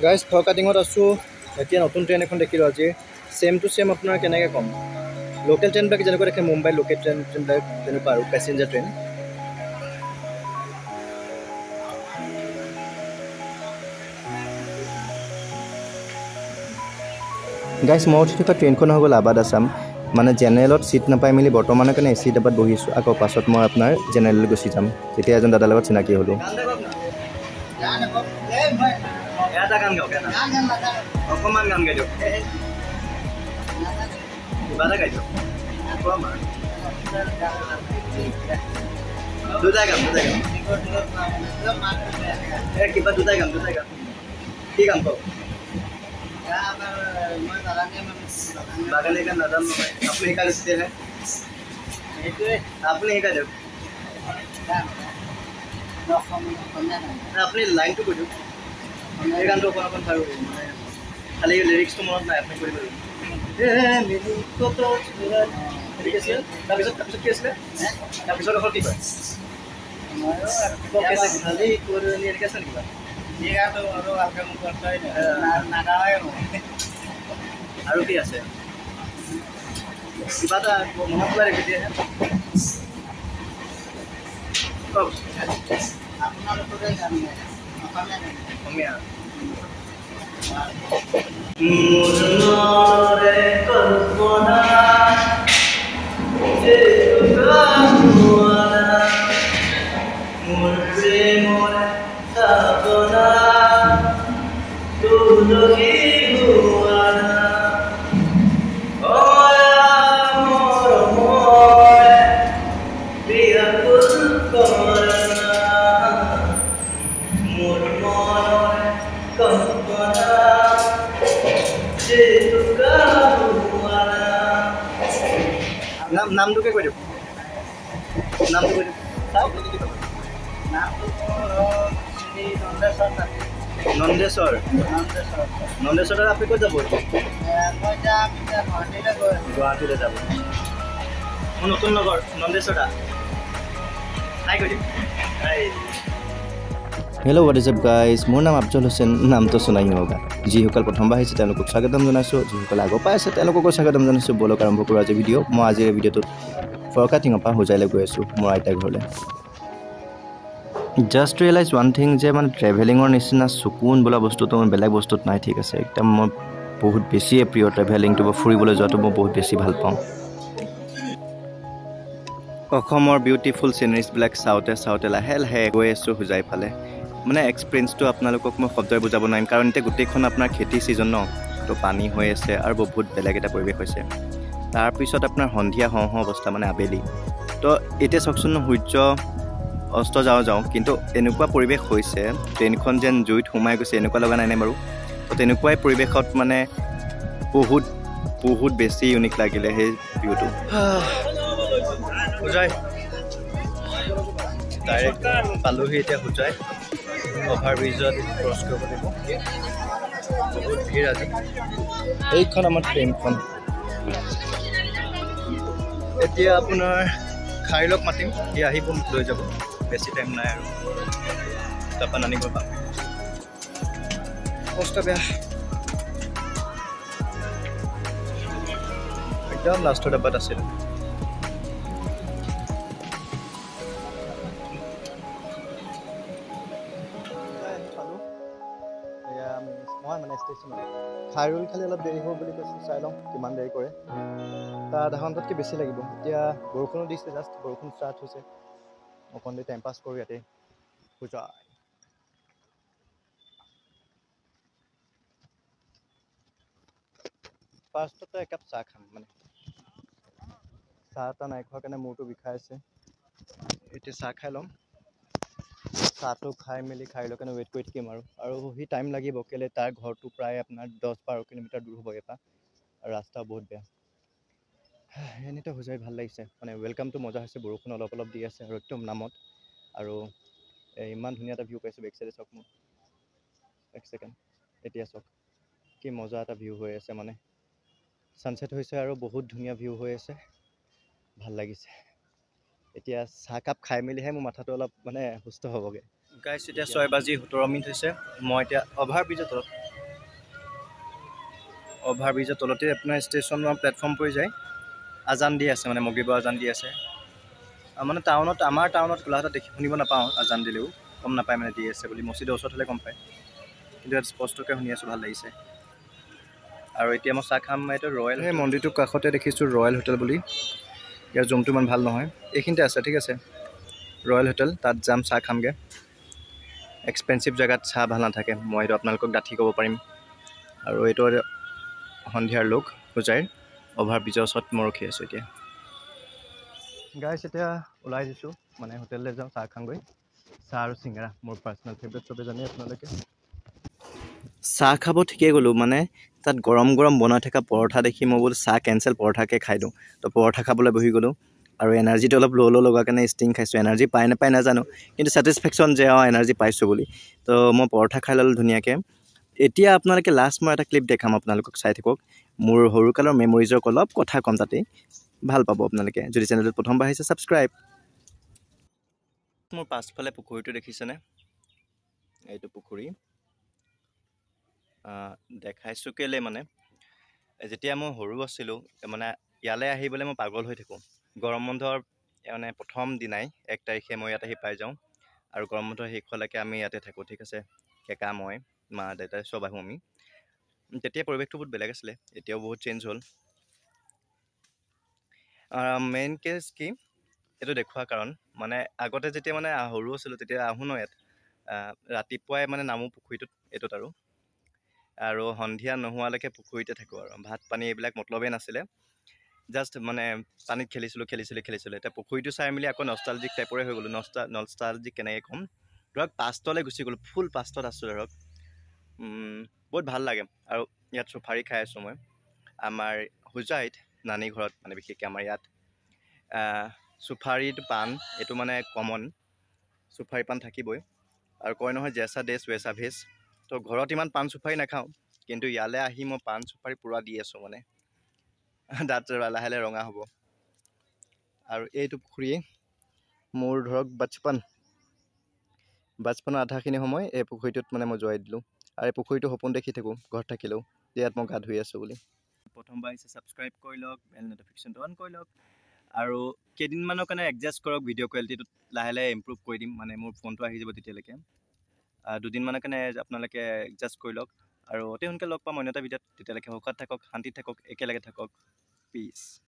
Guys ফৰকাটিঙত আছোঁ। এতিয়া নতুন ট্ৰেইন এখন দেখিলোঁ আজি। ছেম টু ছেম আপোনাৰ কেনেকৈ ক'ম, লোকেল ট্ৰেইনবিলাক যেনেকুৱা দেখে মুম্বাইৰ লোকেল ট্ৰেইনবিলাক তেনেকুৱা আৰু পেচেঞ্জাৰ ট্ৰেইন। গাইজ মই উঠি থকা ট্ৰেইনখন হৈ গ'ল আবাদ আছাম। মানে জেনেৰেলত ছিট নাপাই মেলি বৰ্তমানৰ কাৰণে এ চি ডাব্বাত বহিছোঁ। আকৌ পাছত মই আপোনাৰ জেনেৰেললৈ গুচি যাম। তেতিয়া এজন দাদাৰ লগত চিনাকি হ'লোঁ। অকণমান গান গাই দিয়ক, কিবা এটা গাই দিয়ক। দুটাই গাম কিবা দুটাই গাম কি গাম কওক। বাগানে গান নাজানো নহয়, আপুনি শিকাই দিছেহে, আপুনি শিকাই দিয়ক। আপুনি লাইনটো কৈ দিয়ক, এই গানটো অকণ চাব মানে খালি লিৰিক্সটো মনত নাই, আপুনি কৰিব লাগিব। তাৰপিছত কি আছিলে, তাৰপিছত অকল কি কয় খালি এনেকৈ আছে নেকি আৰু কি আছে কিবা এটা মনত পেলাই ৰাখি দিয়ে কওক। অসমীয়া নামটোকে কৈ দিয়ক, নামটো কৈ দিয়ক। নন্দেশ্বৰ আপুনি ক'ত যাব? গুৱাহাটীলৈ যাব। মোৰ নতুন নগৰ নন্দেশ্বৰ দা হাই কৈ দিয়ক। Hello' what is up guys, মোৰ নাম আফজল হুছেইন, নামটো শুনাই হোগা। যিসকল প্ৰথমবাৰ আহিছে তেওঁলোকক স্বাগতম জনাইছোঁ, যিসকল আগৰ পৰা আছে তেওঁলোককো স্বাগতম জনাইছোঁ। বলক আৰম্ভ কৰোঁ আজি ভিডিঅ'। মই আজিৰ ভিডিঅ'টোত ফৰকাটিঙৰ পৰা হোজাইলৈ গৈ আছোঁ, মোৰ আইতাৰ ঘৰলৈ। জাষ্ট ৰিয়েলাইজ ওৱান থিং যে মানে ট্ৰেভেলিঙৰ নিচিনা চকুন বোলা বস্তুটো মই বেলেগ বস্তুত নাই, ঠিক আছে। একদম মই বহুত বেছিয়ে প্ৰিয় ট্ৰেভেলিংটো বা ফুৰিবলৈ যোৱাটো মই বহুত বেছি ভাল পাওঁ। অসমৰ বিউটিফুল চিনেৰিজবিলাক চাওঁতে চাওঁতে লাহে লাহে গৈ আছোঁ হোজাই ফালে। মানে এক্সপিৰিয়েঞ্চটো আপোনালোকক মই শব্দই বুজাব নোৱাৰিম, কাৰণ এতিয়া গোটেইখন আপোনাৰ খেতি ছিজন ন, তো পানী হৈ আছে আৰু বহুত বেলেগ এটা পৰিৱেশ হৈছে। তাৰপিছত আপোনাৰ সন্ধিয়া হওঁ অৱস্থা, মানে আবেলি। তো এতিয়া চাওকচোন সূৰ্য অস্ত যাওঁ কিন্তু এনেকুৱা পৰিৱেশ হৈছে ট্ৰেইনখন যেন জুইত সোমাই গৈছে, এনেকুৱা লগা নাইনে বাৰু? তো তেনেকুৱাই পৰিৱেশত মানে বহুত বেছি ইউনিক লাগিলে সেই ভিউটো। হোজাই ডাইৰেক্ট পালোহি এতিয়া হোজাই। অভাৰব্ৰিজত ক্ৰছ কৰিব লাগিব, বহুত ভিৰ আজি। এইখন আমাৰ ট্ৰেইনখন। এতিয়া আপোনাৰ খাইলক মাতিম, সি আহিব লৈ যাব, বেছি টাইম নাই আৰু তাৰপৰা নানিব পাম। অৱস্থা বেয়া, একদম লাষ্টৰ ডাব্বাত আছিল। মই মানে ষ্টেচনত খাইৰুল খালি অলপ দেৰি হ'ব বুলি কৈছোঁ, চাই লওঁ কিমান দেৰি কৰে। তাৰ আধা ঘণ্টাতকৈ বেছি লাগিব। এতিয়া বৰষুণো দিছে, জাষ্ট বৰষুণ ষ্টাৰ্ট হৈছে। অকণ দেৰি টাইম পাছ কৰোঁ ইয়াতে হোজাই। ফাৰ্ষ্টতে একাপ চাহ খাম, মানে চাহ এটা নাই খোৱাৰ কাৰণে মূৰটো বিষাই আছে। এতিয়া চাহ খাই ল'ম, চাহটো খাই মেলি খাইলৈ কাৰণে ৱেইট কৰি থাকিম আৰু সি টাইম লাগিব, কেলৈ তাৰ ঘৰটো প্ৰায় আপোনাৰ 10-12 কিলোমিটাৰ দূৰ হ'ব ইয়াৰ পৰা, আৰু ৰাস্তাও বহুত বেয়া। এনেতো হোজাই ভাল লাগিছে, মানে ৱেলকামটো মজা হৈছে। বৰষুণ অলপ অলপ দি আছে আৰু একদম নামত, আৰু ইমান ধুনীয়া এটা ভিউ পাইছোঁ। বেক চাইডে চাওক, মোৰ এক ছেকেণ্ড, এতিয়া চাওক কি মজা এটা ভিউ হৈ আছে, মানে ছানছেট হৈছে আৰু বহুত ধুনীয়া ভিউ হৈ আছে, ভাল লাগিছে। এতিয়া চাহকাপ খাই মেলিহে মোৰ মাথাটো অলপ মানে সুস্থ হ'বগৈ। গাইছ এতিয়া 6:17 হৈছে। মই এতিয়া অভাৰব্ৰিজৰ তলত অভাৰব্ৰিজৰ তলতে আপোনাৰ ষ্টেচনৰ প্লেটফৰ্ম পৰি যায়। আজান দি আছে মানে মগিবৰ আজান দি আছে। মানে টাউনত আমাৰ টাউনত গোলাঘাটত শুনিব নাপাওঁ আজান দিলেও, গম নাপায় মানে দি আছে বুলি। মছজিদৰ ওচৰত হ'লে গম পায়, কিন্তু ইয়াত স্পষ্টকৈ শুনি আছোঁ, ভাল লাগিছে। আৰু এতিয়া মই চাহ খাম এইটো ৰয়েল, সেই মন্দিৰটোৰ কাষতে দেখিছোঁ ৰয়েল হোটেল বুলি। ইয়াৰ জুমটো ইমান ভাল নহয়, এইখিনিতে আছে, ঠিক আছে। ৰয়েল হোটেল, তাত যাম চাহ খামগৈ। এক্সপেঞ্চিভ জেগাত চাহ ভাল নাথাকে, মই এইটো আপোনালোকক ডাঠি ক'ব পাৰিম। আৰু এইটো সন্ধিয়াৰ লোক পূজাইৰ অভাৰব্ৰিজৰ ওচৰত মই ৰখি আছোঁ এতিয়া। গাইছ এতিয়া ওলাই দিছোঁ, মানে হোটেললৈ যাওঁ, চাহ খাওঁগৈ। চাহ আৰু চিঙৰা মোৰ পাৰ্চনেল ফেভৰেট, চবে জানে আপোনালোকে। চাহ খাব ঠিকেই গ'লোঁ, মানে তাত গৰম গৰম বনাই থকা পৰঠা দেখি মই বোলো চাহ কেঞ্চেল, পৰঠাকে খাই দিওঁ। তো পৰঠা খাবলৈ বহি গ'লোঁ। আৰু এনাৰ্জিটো অলপ ল' লগা কাৰণে ষ্টিং খাইছোঁ। এনাৰ্জি পাই নাপায় নাজানো, কিন্তু ছেটিছফেকশ্যন যে এনাৰ্জি পাইছোঁ বুলি। তো মই পৰঠা খাই ল'লোঁ ধুনীয়াকৈ। এতিয়া আপোনালোকে লাষ্ট মই এটা ক্লিপ দেখাম, আপোনালোকক চাই থাকক। মোৰ সৰুকালৰ মেমৰিজক অলপ কথা ক'ম তাতেই, ভাল পাব আপোনালোকে। যদি চেনেলটোত প্ৰথমবাৰ আহিছে, ছাবস্ক্ৰাইব। মোৰ পাছফালে পুখুৰীটো দেখিছেনে? এইটো পুখুৰী দেখাইছোঁ কেলৈ, মানে যেতিয়া মই সৰু আছিলোঁ, মানে ইয়ালৈ আহিবলৈ মই পাগল হৈ থাকোঁ। গৰম বন্ধৰ মানে প্ৰথম দিনাই 1 তাৰিখে মই ইয়াত আহি পাই যাওঁ। আৰু গৰম বন্ধৰ শেষলৈকে আমি ইয়াতে থাকোঁ, ঠিক আছে। কেকা, মই, মা, দেউতা চব আহোঁ আমি। তেতিয়া পৰিৱেশটো বহুত বেলেগ আছিলে, এতিয়াও বহুত চেঞ্জ হ'ল। মেইন কেছ কি এইটো দেখুওৱা কাৰণ, মানে আগতে যেতিয়া মানে সৰু আছিলোঁ তেতিয়া আহোঁ ন ইয়াত, ৰাতিপুৱাই মানে নামো পুখুৰীটোত, এইটোত আৰু সন্ধিয়া নোহোৱালৈকে পুখুৰীতে থাকোঁ। আৰু ভাত পানী এইবিলাক মতলবেই নাছিলে, জাষ্ট মানে পানীত খেলিছিলোঁ। এতিয়া পুখুৰীটো চাই মেলি আকৌ নষ্টালজিক টাইপৰে হৈ গ'লোঁ। নষ্টালজিক কেনেকৈ ক'ম, ধৰক পাষ্টলৈ গুচি গ'লোঁ, ফুল পাষ্টত আছোঁ ধৰক। বহুত ভাল লাগে। আৰু ইয়াত চুফাৰী খাই আছোঁ মই, আমাৰ হোজাইত নানী ঘৰত, মানে বিশেষকৈ আমাৰ ইয়াত চুফাৰীটো পাণ এইটো মানে কমন, চুফাৰী পাণ থাকিবই। আৰু কয় নহয় জেচা দেশ ৱেচা ভেজ। তো ঘৰত ইমান পাণ চুফাৰী নাখাওঁ, কিন্তু ইয়ালৈ আহি মই পাণ চুফাৰী পূৰা দি আছোঁ, মানে দাঁত লাহে লাহে ৰঙা হ'ব। আৰু এইটো পুখুৰীয়ে মোৰ ধৰক বাচপনৰ আধাখিনি সময় এই পুখুৰীটোত মানে মই যোৱাই দিলোঁ। আৰু এই পুখুৰীটো সপোন দেখি থাকোঁ ঘৰত থাকিলেও, ইয়াত মই গা ধুই আছোঁ বুলি। প্ৰথমবাৰ আহিছে, ছাবস্ক্ৰাইব কৰি লওক, বেল ন'টিফিকেশ্যনটো অন কৰি লওক। আৰু কেইদিনমানৰ কাৰণে এডজাষ্ট কৰক, ভিডিঅ' কোৱালিটিটোত লাহে লাহে ইম্প্ৰুভ কৰি দিম, মানে মোৰ ফোনটো আহি যাব তেতিয়ালৈকে। 2 দিনমানৰ কাৰণে আপোনালোকে এডজাষ্ট কৰি লওক। আৰু অতি সোনকালে লগ পাম অন্য এটা ভিডিঅ'ত। তেতিয়ালৈকে সুখত থাকক, শান্তিত থাকক, একেলগে থাকক। পিচ।